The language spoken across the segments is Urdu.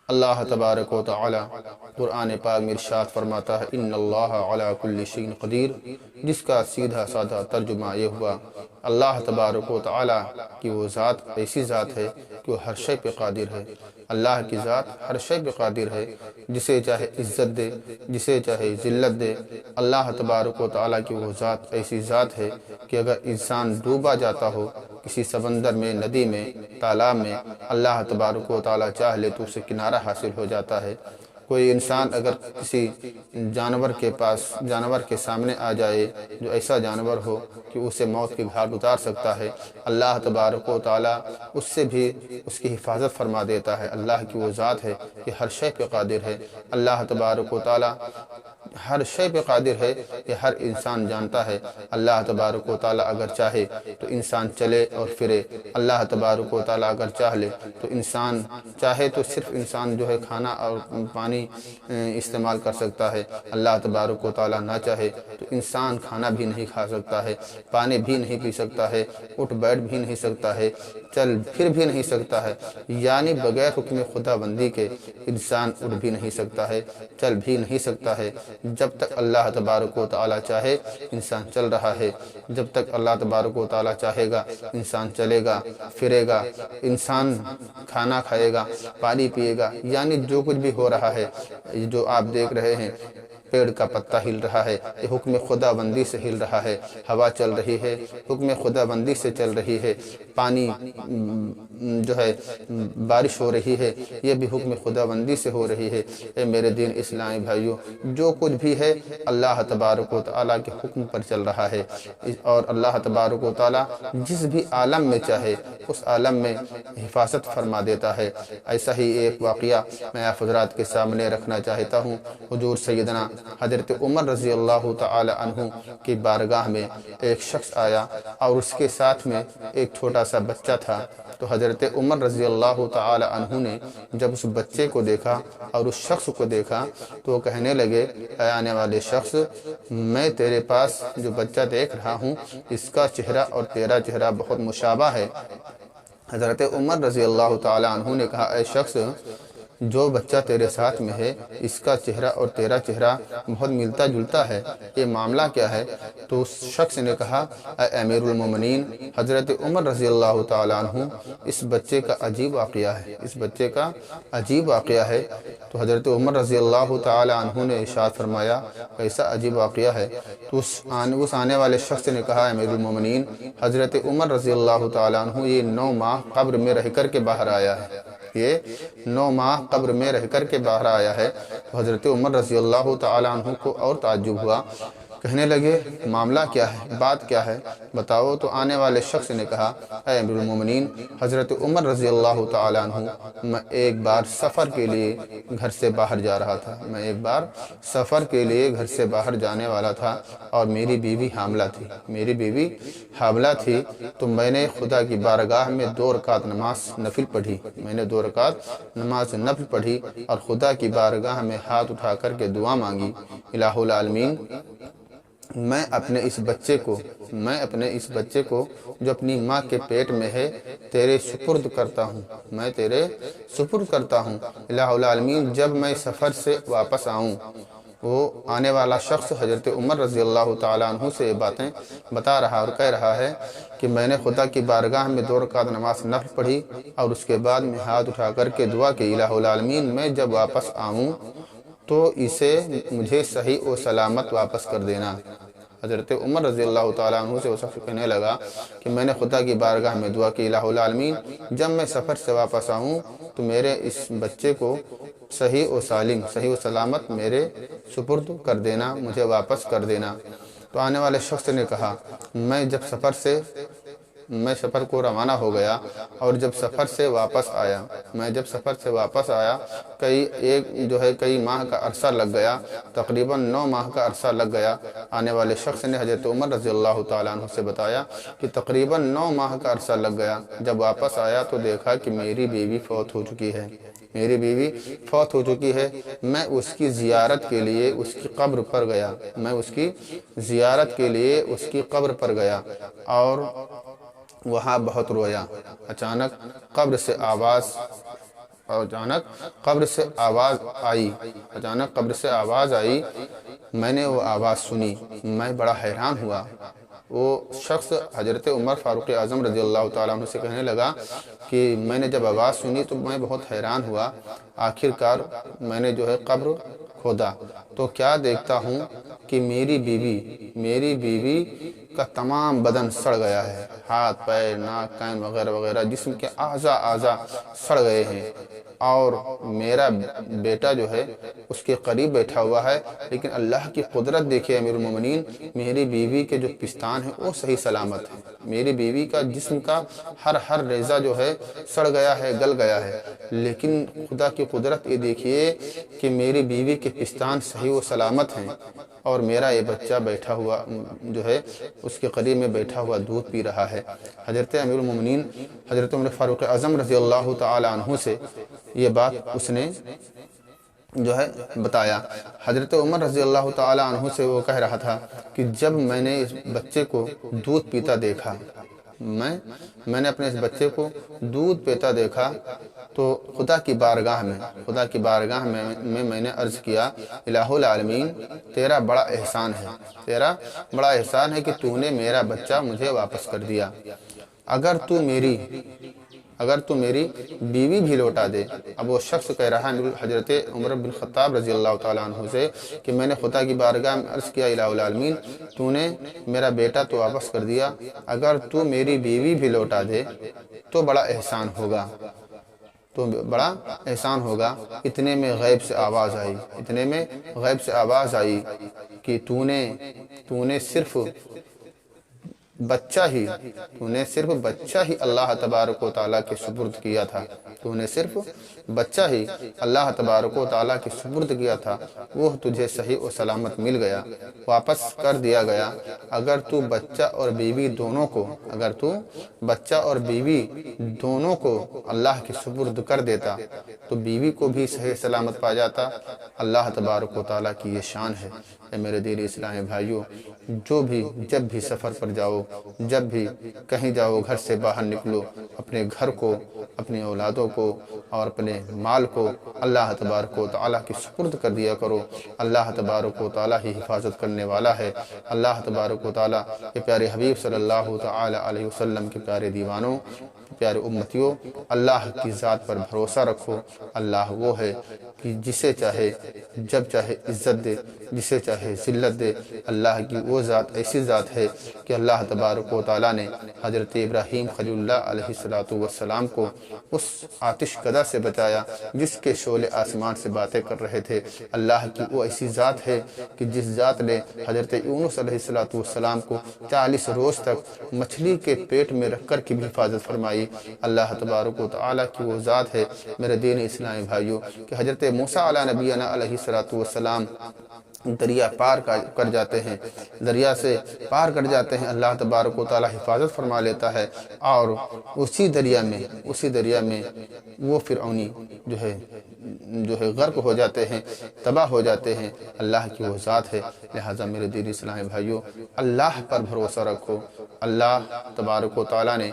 اللہ تبارک و تعالی قرآن پاک میں ارشاد فرماتا ہے ان اللہ علی کل شیء قدیر، جس کا سیدھا سادہ ترجمہ یہ ہوا اللہ تبارک و تعالی کی وہ ذات ایسی ذات ہے کہ وہ ہر شے پہ قادر ہے۔ اللہ کی ذات ہر شے پہ قادر ہے، جسے چاہے عزت دے، جسے چاہے ذلت دے۔ اللہ تبارک و تعالی کی وہ ذات ایسی ذات ہے کہ اگر انسان ڈوبا جاتا ہو کسی سمندر میں، ندی میں، تالاب میں، اللہ تبارک و تعالی چاہ لے تو اسے کنارہ حاصل ہو جاتا ہے۔ کوئی انسان اگر کسی جانور کے سامنے آ جائے جو ایسا جانور ہو کہ اسے موت کی گھاٹ اتار سکتا ہے، اللہ تبارک و تعالی اس سے بھی اس کی حفاظت فرما دیتا ہے۔ اللہ کی وہ ذات ہے کہ ہر شے پہ قادر ہے۔ اللہ تبارک و تعالی ہر شے پہ قادر ہے، یہ ہر انسان جانتا ہے۔ اللہ تبارک و تعالی اگر چاہے تو انسان چلے اور پھرے، اللہ تبارک و تعالی اگر چاہ لے تو انسان چاہے تو صرف انسان جو ہے کھانا اور پانی استعمال کر سکتا ہے۔ اللہ تبارک و تعالی نہ چاہے تو انسان کھانا بھی نہیں کھا سکتا ہے، پانی بھی نہیں پی سکتا ہے، اٹھ بیٹھ بھی نہیں سکتا ہے، چل پھر بھی نہیں سکتا ہے، یعنی بغیر حکم خدا بندی کے انسان اٹھ بھی نہیں سکتا ہے، چل بھی نہیں سکتا ہے۔ جب تک اللہ تبارک و تعالی چاہے انسان چل رہا ہے، جب تک اللہ تبارک و تعالی چاہے گا انسان چلے گا، پھرے گا، انسان کھانا کھائے گا، پانی پیے گا، یعنی جو کچھ بھی ہو رہا ہے، جو آپ دیکھ رہے ہیں پیڑ کا پتا ہل رہا ہے، یہ حکم خدا بندی سے ہل رہا ہے، ہوا چل رہی ہے حکم خدا بندی سے چل رہی ہے، پانی جو ہے بارش ہو رہی ہے یہ بھی حکم خدا بندی سے ہو رہی ہے۔ اے میرے دین اسلامی بھائیوں، جو کچھ بھی ہے اللہ تبارک و تعالی کے حکم پر چل رہا ہے، اور اللہ تبارک و تعالی جس بھی عالم میں چاہے اس عالم میں حفاظت فرما دیتا ہے۔ ایسا ہی ایک واقعہ میں آپ حضرات کے سامنے رکھنا چاہتا ہوں۔ حضور سیدنا حضرت عمر رضی اللہ تعالی عنہ کی بارگاہ میں ایک شخص آیا اور اس کے ساتھ میں ایک چھوٹا سا بچہ تھا، تو حضرت عمر رضی اللہ تعالی عنہ نے جب اس بچے کو دیکھا اور اس شخص کو دیکھا تو وہ کہنے لگے اے آنے والے شخص، میں تیرے پاس جو بچہ دیکھ رہا ہوں اس کا چہرہ اور تیرا چہرہ بہت مشابہ ہے۔ حضرت عمر رضی اللہ تعالی عنہ نے کہا اے شخص، جو بچہ تیرے ساتھ میں ہے اس کا چہرہ اور تیرا چہرہ بہت ملتا جلتا ہے، یہ معاملہ کیا ہے؟ تو اس شخص نے کہا اے امیر المومنین حضرت عمر رضی اللہ تعالیٰ عنہ، اس بچے کا عجیب واقعہ ہے، اس بچے کا عجیب واقعہ ہے۔ تو حضرت عمر رضی اللہ تعالیٰ عنہ نے ارشاد فرمایا ایسا عجیب واقعہ ہے؟ تو اس آنے والے شخص نے کہا امیر المومنین حضرت عمر رضی اللہ تعالیٰ عنہ یہ 9 ماہ قبر میں رہ کر کے باہر آیا ہے، یہ 9 ماہ قبر میں رہ کر کے باہر آیا ہے۔ تو حضرت عمر رضی اللہ تعالیٰ عنہ کو اور تعجب ہوا، کہنے لگے معاملہ کیا ہے، بات کیا ہے، بتاؤ۔ تو آنے والے شخص نے کہا اے امیر المومنین حضرت عمر رضی اللہ تعالیٰ عنہ، میں ایک بار سفر کے لیے گھر سے باہر جا رہا تھا، میں ایک بار سفر کے لیے گھر سے باہر جانے والا تھا اور میری بیوی حاملہ تھی، میری بیوی حاملہ تھی۔ تو میں نے خدا کی بارگاہ میں 2 رکعت نماز نفل پڑھی، میں نے 2 رکعت نماز نفل پڑھی اور خدا کی بارگاہ میں ہاتھ اٹھا کر کے دعا مانگی، الہ العالمین میں اپنے اس بچے کو جو اپنی ماں کے پیٹ میں ہے تیرے سپرد کرتا ہوں، میں تیرے سپرد کرتا ہوں۔ الہ العالمین جب میں سفر سے واپس آؤں، وہ آنے والا شخص حضرت عمر رضی اللہ تعالیٰ عنہ سے یہ باتیں بتا رہا اور کہہ رہا ہے کہ میں نے خدا کی بارگاہ میں 2 رکعت نماز نفل پڑھی اور اس کے بعد میں ہاتھ اٹھا کر کے دعا کی الہ العالمین میں جب واپس آؤں تو اسے مجھے صحیح و سلامت واپس کر دینا۔ حضرت عمر رضی اللہ تعالیٰ عنہ سے وہ شخص کہنے لگا کہ میں نے خدا کی بارگاہ میں دعا کی الہ العالمین جب میں سفر سے واپس آؤں تو میرے اس بچے کو صحیح و سالم، صحیح و سلامت میرے سپرد کر دینا، مجھے واپس کر دینا۔ تو آنے والے شخص نے کہا میں سفر کو روانہ ہو گیا اور جب سفر سے واپس آیا کئی ماہ کا عرصہ لگ گیا، تقریباً 9 ماہ کا عرصہ لگ گیا۔ آنے والے شخص نے حضرت عمر رضی اللہ تعالیٰ عنہ سے بتایا کہ تقریباً 9 ماہ کا عرصہ لگ گیا۔ جب واپس آیا تو دیکھا کہ میری بیوی فوت ہو چکی ہے، میں اس کی زیارت کے لیے اس کی قبر پر گیا اور وہاں بہت رویا۔ اچانک قبر سے آواز اور اچانک قبر سے آواز آئی، میں نے وہ آواز سنی، میں بڑا حیران ہوا۔ وہ شخص حضرت عمر فاروق اعظم رضی اللہ تعالیٰ عنہ سے کہنے لگا کہ میں نے جب آواز سنی تو میں بہت حیران ہوا، آخرکار میں نے جو ہے قبر کھودا تو کیا دیکھتا ہوں کہ میری بیوی کا تمام بدن سڑ گیا ہے، ہاتھ پیر ناک کان وغیرہ وغیرہ جسم کے اعضاء سڑ گئے ہیں، اور میرا بیٹا جو ہے اس کے قریب بیٹھا ہوا ہے، لیکن اللہ کی قدرت دیکھے امیر المومنین، میری بیوی کے جو پستان ہیں وہ صحیح سلامت ہیں، میری بیوی کا جسم کا ہر ریزہ جو ہے سڑ گیا ہے، گل گیا ہے، لیکن خدا کی قدرت یہ دیکھیے کہ میری بیوی کے پستان صحیح و سلامت ہیں، اور میرا یہ بچہ بیٹھا ہوا جو ہے اس کے قریب میں بیٹھا ہوا دودھ پی رہا ہے۔ حضرت امیر المومنین حضرت عمر فاروق اعظم رضی اللہ تعالی عنہ سے یہ بات اس نے جو ہے بتایا۔ حضرت عمر رضی اللہ تعالی عنہ سے وہ کہہ رہا تھا کہ جب میں نے اس بچے کو دودھ پیتا دیکھا، میں نے اپنے اس بچے کو دودھ پیتا دیکھا تو خدا کی بارگاہ میں میں نے عرض کیا، الہ العالمین تیرا بڑا احسان ہے کہ تو نے میرا بچہ مجھے واپس کر دیا، اگر تو میری بیوی بھی لوٹا دے۔ اب وہ شخص کہہ رہا ہے حضرت عمر بن خطاب رضی اللہ تعالیٰ عنہ سے کہ میں نے خدا کی بارگاہ میں عرض کیا، الہ العالمین تو نے میرا بیٹا تو واپس کر دیا، اگر تو میری بیوی بھی لوٹا دے تو بڑا احسان ہوگا۔ اتنے میں غیب سے آواز آئی کہ تو نے صرف بچہ ہی اللہ تبارک و تعالیٰ کے سپرد کیا تھا، وہ تجھے صحیح و سلامت مل گیا، واپس کر دیا گیا۔ اگر تو بچہ اور بیوی دونوں کو اللہ کے سپرد کر دیتا تو بیوی کو بھی صحیح سلامت پا جاتا۔ اللہ تبارک و تعالیٰ کی یہ شان ہے۔ اے میرے دین اسلامی بھائیوں، جب بھی سفر پر جاؤ، جب بھی کہیں جاؤ، گھر سے باہر نکلو، اپنے گھر کو، اپنی اولادوں کو اور اپنے مال کو اللہ تبارک و تعالیٰ کی سپرد کر دیا کرو۔ اللہ تبارک و تعالیٰ ہی حفاظت کرنے والا ہے۔ اللہ تبارک و تعالیٰ کے پیارے حبیب صلی اللہ تعالیٰ علیہ وسلم کے پیارے دیوانوں، پیارے امتیوں، اللہ کی ذات پر بھروسہ رکھو۔ اللہ وہ ہے کہ جسے چاہے جب چاہے عزت دے، جسے چاہے ذلت دے۔ اللہ کی وہ ذات ایسی ذات ہے کہ اللہ تبارک و تعالیٰ نے حضرت ابراہیم خلیل اللہ علیہ السلام کو اس آتش کدہ سے بچایا جس کے شعلے آسمان سے باتیں کر رہے تھے۔ اللہ کی وہ ایسی ذات ہے کہ جس ذات نے حضرت یونس علیہ السلام کو 40 روز تک مچھلی کے پیٹ میں رکھ کر کی بھی حفاظت فرمائی۔ اللہ تبارک و تعالیٰ کی وہ ذات ہے میرے دین اسلامی بھائیوں کہ حضرت موسیٰ علیہ نبینا علیہ السلام دریا سے پار کر جاتے ہیں، اللہ تبارک و تعالیٰ حفاظت فرما لیتا ہے، اور اسی دریا میں وہ فرعونی جو ہے غرق ہو جاتے ہیں، تباہ ہو جاتے ہیں۔ اللہ کی وہ ذات ہے۔ لہٰذا میرے دین اسلامی بھائیوں، اللہ پر بھروسہ رکھو۔ اللہ تبارک و تعالیٰ نے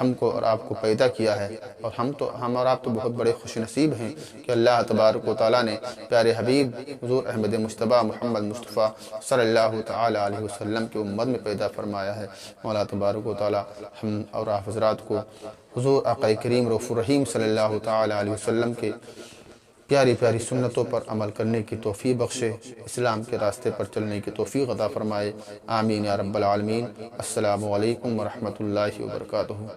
ہم کو اور آپ کو پیدا کیا ہے، اور ہم اور آپ تو بہت بڑے خوش نصیب ہیں کہ اللہ تبارک و تعالیٰ نے پیارے حبیب حضور احمد مجتبیٰ محمد مصطفیٰ صلی اللہ تعالیٰ علیہ وسلم کی امت میں پیدا فرمایا ہے۔ مولا تبارک و تعالیٰ ہم اور آپ حضرات کو حضور آقا کریم رؤوف الرحیم صلی اللہ تعالیٰ علیہ وسلم کے پیاری سنتوں پر عمل کرنے کی توفیق بخشے، اسلام کے راستے پر چلنے کی توفیق عطا فرمائے۔ آمین یا رب العالمین۔ السلام علیکم ورحمۃ اللہ وبرکاتہ۔